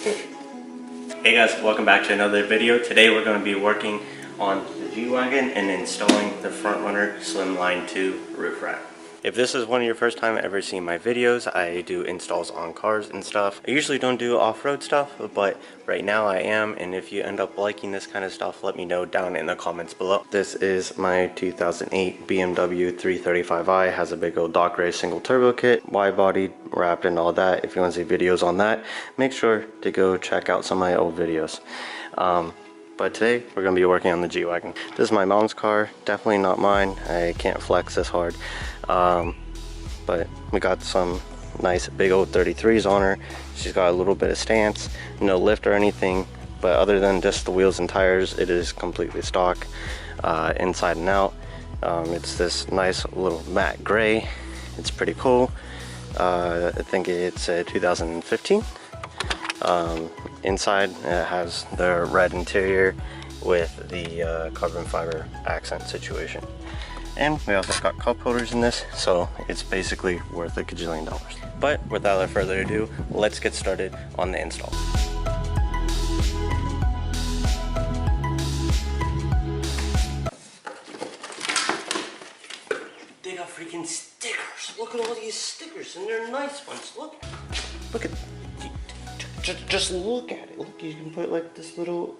Hey guys, welcome back to another video. Today we're going to be working on the G-Wagon and installing the Front Runner Slimline 2 roof rack. If this is one of your first time ever seeing my videos, I do installs on cars and stuff. I usually don't do off-road stuff, but right now I am, and if you end up liking this kind of stuff, let me know down in the comments below. This is my 2008 BMW 335i. Has a big old Doc Ray single turbo kit, wide body wrapped and all that. If you want to see videos on that, make sure to go check out some of my old videos. But today we're going to be working on the G-Wagon. This is my mom's car, definitely not mine. I can't flex this hard. But we got some nice big old 33s on her. She's got a little bit of stance, no lift or anything, but other than just the wheels and tires, it is completely stock inside and out. It's this nice little matte gray. It's pretty cool. I think it's a 2015. Inside it has the red interior with the carbon fiber accent situation, and we also got cup holders in this, so it's basically worth a gajillion dollars. But without further ado, let's get started on the install. They got freaking stickers. Look at all these stickers, and they're nice ones. Look at. Just look at it. Look, you can put like this little,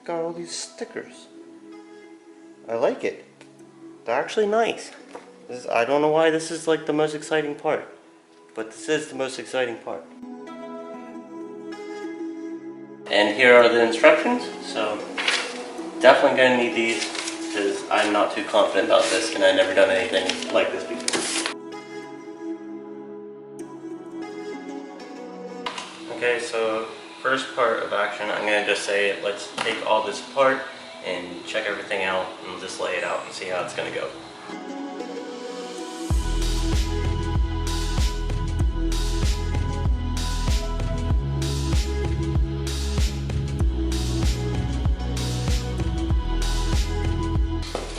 got all these stickers. I like it. They're actually nice. I don't know why this is like the most exciting part, but this is the most exciting part. And here are the instructions. So definitely gonna need these because I'm not too confident about this, and I've never done anything like this before. Okay, so first part of action, I'm going to just say, let's take all this apart and check everything out and just lay it out and see how it's going to go.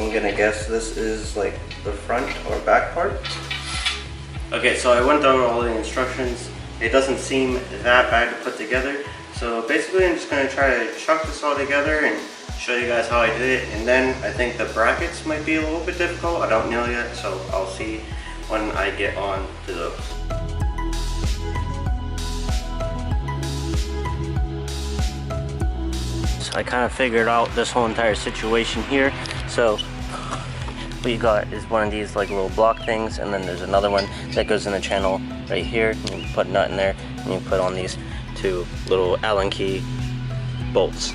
I'm going to guess this is like the front or back part. Okay, so I went through all the instructions. It doesn't seem that bad to put together. So basically I'm just going to try to chuck this all together and show you guys how I did it. And then I think the brackets might be a little bit difficult. I don't know yet, so I'll see when I get on to those. So I kind of figured out this whole entire situation here. So what you got is one of these like little block things, and then there's another one that goes in the channel right here, and you put a nut in there, and you put on these two little Allen key bolts.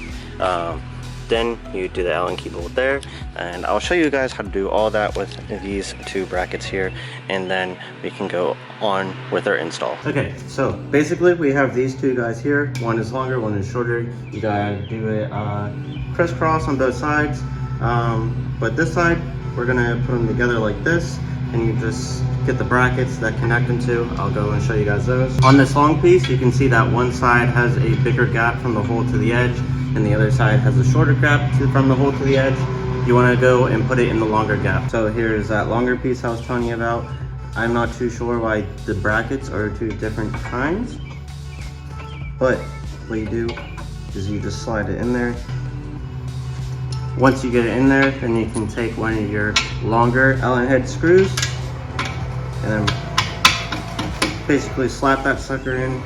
Then you do the Allen key bolt there, and I'll show you guys how to do all that with these two brackets here, and then we can go on with our install. Okay, so basically we have these two guys here. One is longer, one is shorter. You gotta do it crisscross on both sides, but this side we're gonna put them together like this, and you just get the brackets that connect them to. I'll go and show you guys those. On this long piece, you can see that one side has a bigger gap from the hole to the edge, and the other side has a shorter gap from the hole to the edge. You wanna go and put it in the longer gap. So here's that longer piece I was telling you about. I'm not too sure why the brackets are two different kinds, but what you do is you just slide it in there. Once you get it in there, then you can take one of your longer Allen head screws and then basically slap that sucker in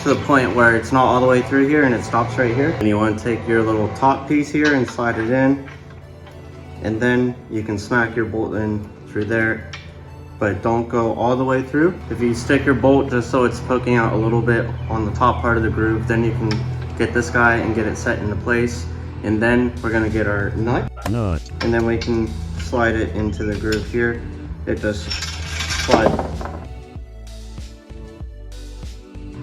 to the point where it's not all the way through here and it stops right here. And you want to take your little top piece here and slide it in, and then you can smack your bolt in through there, but don't go all the way through. If you stick your bolt just so it's poking out a little bit on the top part of the groove, then you can get this guy and get it set into place. And then we're gonna get our nut, and then we can slide it into the groove here. It just slides.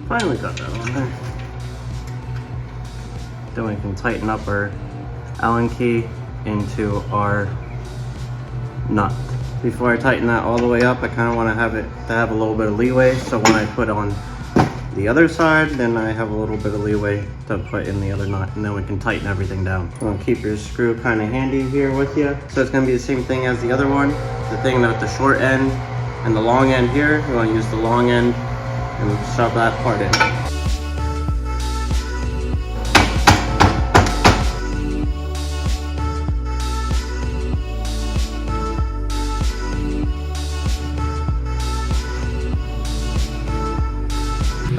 Finally got that on there. Then we can tighten up our Allen key into our nut. Before I tighten that all the way up, I kind of want to have it to have a little bit of leeway, so when I put on the other side, then I have a little bit of leeway to put in the other nut, and then we can tighten everything down. You want to keep your screw kind of handy here with you. So it's going to be the same thing as the other one. The thing with the short end and the long end here, you want to use the long end and shove that part in.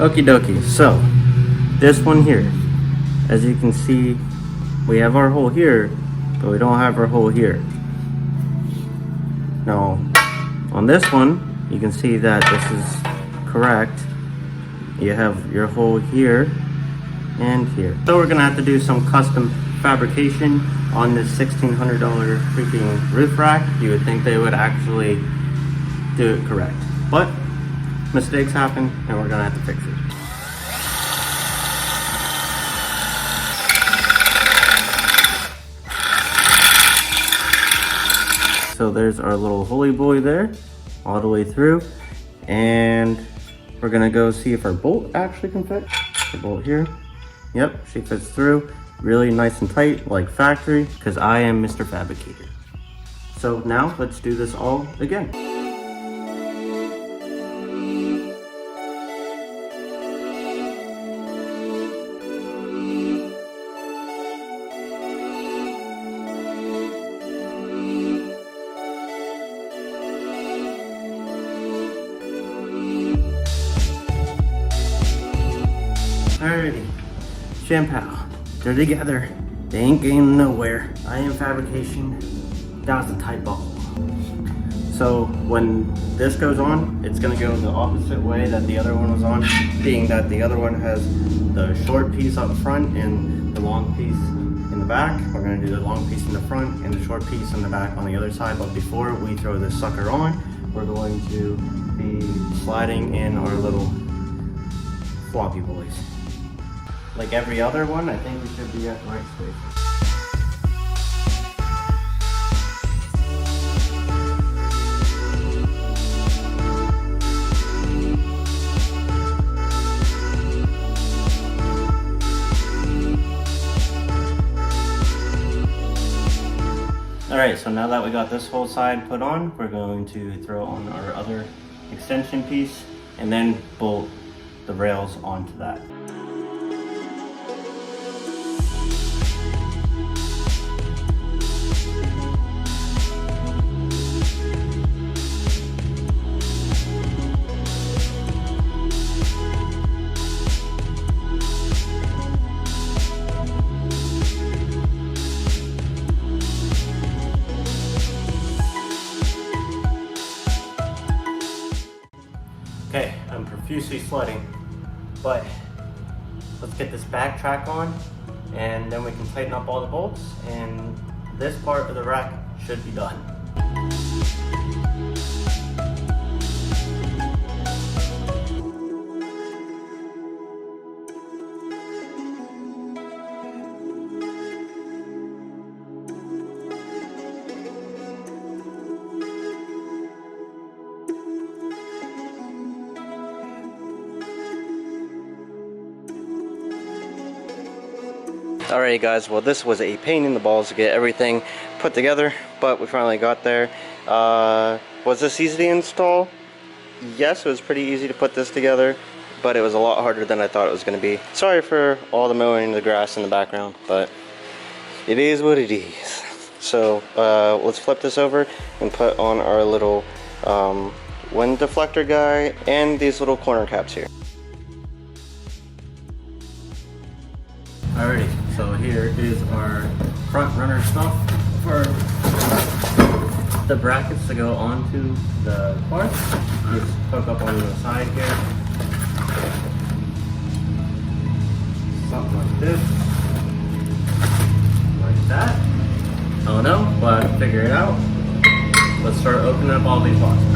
Okie dokie, so this one here, as you can see, we have our hole here, but we don't have our hole here. Now, on this one, you can see that this is correct. You have your hole here and here. So we're gonna have to do some custom fabrication on this $1,600 freaking roof rack. You would think they would actually do it correct, but mistakes happen and we're gonna have to fix it. So there's our little holy boy there, all the way through, and we're gonna go see if our bolt actually can fit. The bolt here, yep, she fits through, really nice and tight, like factory, because I am Mr. Fabricator. So now let's do this all again. Alrighty, Shampoo, they're together. They ain't going nowhere. I am fabrication. That was a tight bubble. So when this goes on, it's gonna go the opposite way that the other one was on, being that the other one has the short piece up front and the long piece in the back. We're gonna do the long piece in the front and the short piece in the back on the other side. But before we throw this sucker on, we're going to be sliding in our little floppy boys. Like every other one, I think we should be at the right space. Alright, so now that we got this whole side put on, we're going to throw on our other extension piece and then bolt the rails onto that. Okay, I'm profusely sweating, but let's get this back track on and then we can tighten up all the bolts and this part of the rack should be done. Alright guys, well this was a pain in the balls to get everything put together, but we finally got there. Was this easy to install? Yes, it was pretty easy to put this together, but it was a lot harder than I thought it was going to be. Sorry for all the mowing the grass in the background, but it is what it is. So let's flip this over and put on our little wind deflector guy and these little corner caps here. Alrighty, so here is our front runner stuff for the brackets to go onto the car. Just hook up on the side here. Something like this. Like that. I don't know, but I'll figure it out. Let's start opening up all these boxes.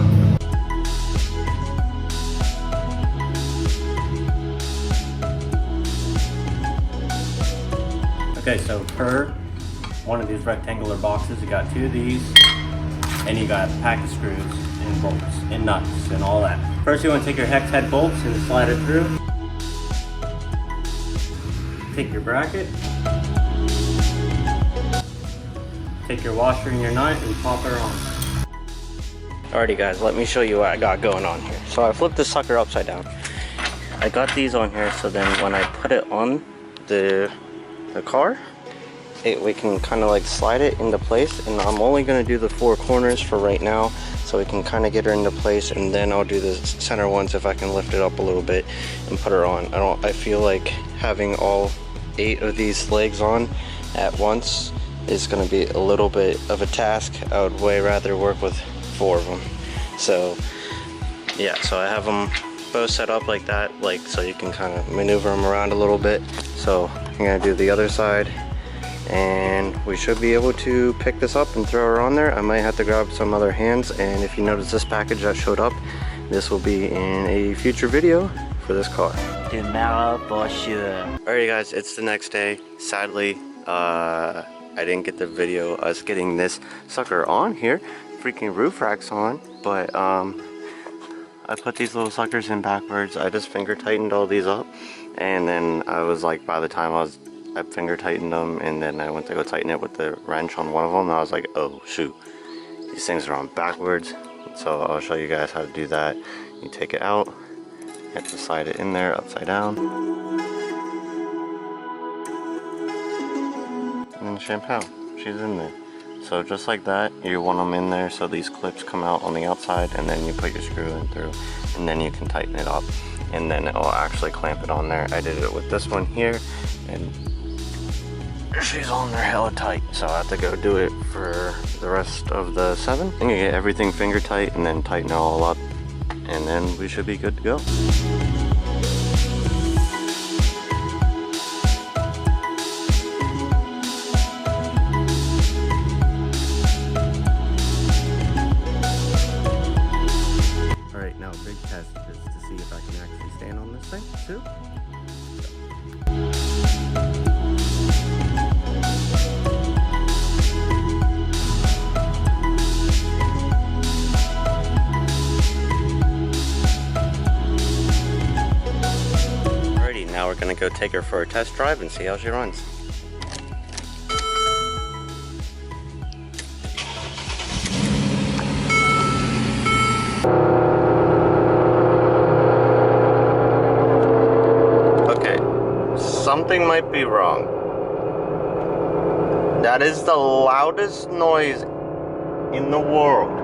Okay, so per one of these rectangular boxes, you got 2 of these, and you got a pack of screws and bolts and nuts and all that. First, you want to take your hex head bolts and slide it through. Take your bracket, take your washer and your nut and pop her on. Alrighty guys, let me show you what I got going on here. So I flipped this sucker upside down. I got these on here so then when I put it on the car, we can kind of like slide it into place, and I'm only going to do the 4 corners for right now so we can kind of get her into place, and then I'll do the center ones if I can lift it up a little bit and put her on. I feel like having all 8 of these legs on at once is going to be a little bit of a task. I would way rather work with 4 of them. So yeah, so I have them both set up like that, like so you can kind of maneuver them around a little bit. So I'm gonna do the other side, and we should be able to pick this up and throw her on there. I might have to grab some other hands, and if you notice this package that showed up, this will be in a future video for this car. Tomorrow for sure. Alrighty guys, it's the next day. Sadly, I didn't get the video us getting this sucker on here. Freaking roof racks on, but I put these little suckers in backwards. I just finger tightened all these up, and then I was like, by the time I finger tightened them, and then I went to go tighten it with the wrench on one of them, and I was like, oh shoot, these things are on backwards. So I'll show you guys how to do that. You take it out, you have to slide it in there upside down, and then shampoo, she's in there. So just like that, you want them in there so these clips come out on the outside, and then you put your screw in through, and then you can tighten it up, and then it will actually clamp it on there. I did it with this one here, and she's on there hella tight. So I have to go do it for the rest of the 7. I'm gonna get everything finger tight and then tighten it all up, and then we should be good to go. Too. Alrighty, now we're gonna go take her for a test drive and see how she runs. Something might be wrong. That is the loudest noise in the world.